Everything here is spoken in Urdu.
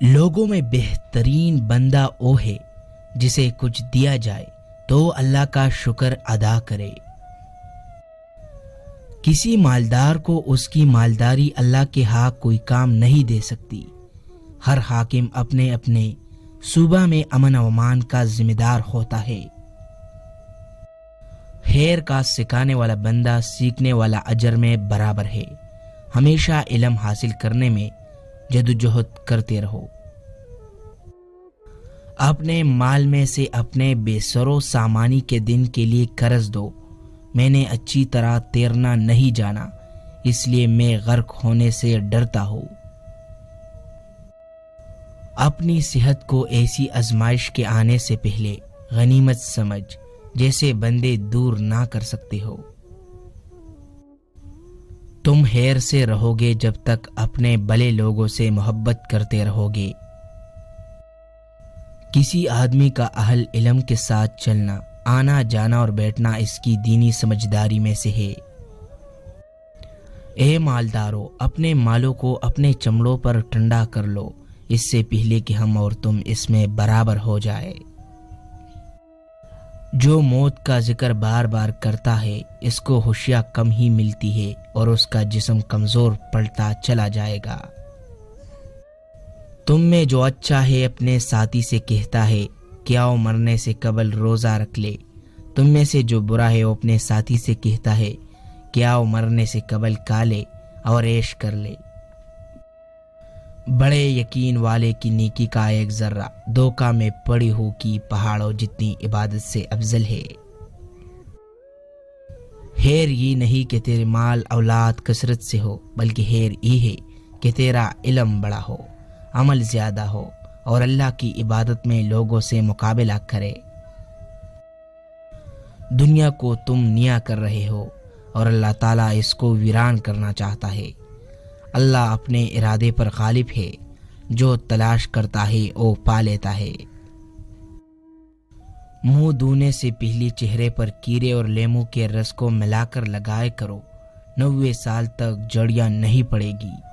لوگوں میں بہترین بندہ وہ ہے جسے کچھ دیا جائے تو اللہ کا شکر ادا کرے۔ کسی مالدار کو اس کی مالداری اللہ کے ہاں کوئی کام نہیں دے سکتی۔ ہر حاکم اپنے اپنے صوبہ میں امن و امان کا ذمہ دار ہوتا ہے۔ خیر کا سکھانے والا بندہ سیکھنے والا اجر میں برابر ہے۔ ہمیشہ علم حاصل کرنے میں جدوجہد کرتے رہو۔ اپنے مال میں سے اپنے بے سرو سامانی کے دن کے لیے قرض دو۔ میں نے اچھی طرح تیرنا نہیں جانا، اس لیے میں غرق ہونے سے ڈرتا ہوں۔ اپنی صحت کو ایسی آزمائش کے آنے سے پہلے غنیمت سمجھ جیسے بندے دور نہ کر سکتے ہو۔ تم خیر سے رہو گے جب تک اپنے بھلے لوگوں سے محبت کرتے رہو گے۔ کسی آدمی کا اہل علم کے ساتھ چلنا، آنا جانا اور بیٹھنا اس کی دینی سمجھداری میں سے ہے۔ اے مالدارو، اپنے مالوں کو اپنے چمڑوں پر ٹھنڈا کر لو، اس سے پہلے کہ ہم اور تم اس میں برابر ہو جائے۔ جو موت کا ذکر بار بار کرتا ہے اس کو خوشیاں کم ہی ملتی ہے اور اس کا جسم کمزور پڑتا چلا جائے گا۔ تم میں جو اچھا ہے اپنے ساتھی سے کہتا ہے کہ آؤ مرنے سے قبل روزہ رکھ لے، تم میں سے جو برا ہے وہ اپنے ساتھی سے کہتا ہے کہ آؤ مرنے سے قبل کھا لے اور عیش کر لے۔ بڑے یقین والے کی نیکی کا ایک ذرہ دھوکہ میں پڑی ہو کی پہاڑوں جتنی عبادت سے افضل ہے۔ خیر یہ نہیں کہ تیرے مال اولاد کثرت سے ہو، بلکہ خیر یہ ہے کہ تیرا علم بڑا ہو، عمل زیادہ ہو اور اللہ کی عبادت میں لوگوں سے مقابلہ کرے۔ دنیا کو تم نیا کر رہے ہو اور اللہ تعالیٰ اس کو ویران کرنا چاہتا ہے۔ اللہ اپنے ارادے پر غالب ہے، جو تلاش کرتا ہے وہ پا لیتا ہے۔ منہ دھونے سے پہلے چہرے پر کیرے اور لیموں کے رس کو ملا کر لگائے کرو، 90 سال تک جڑیاں نہیں پڑے گی۔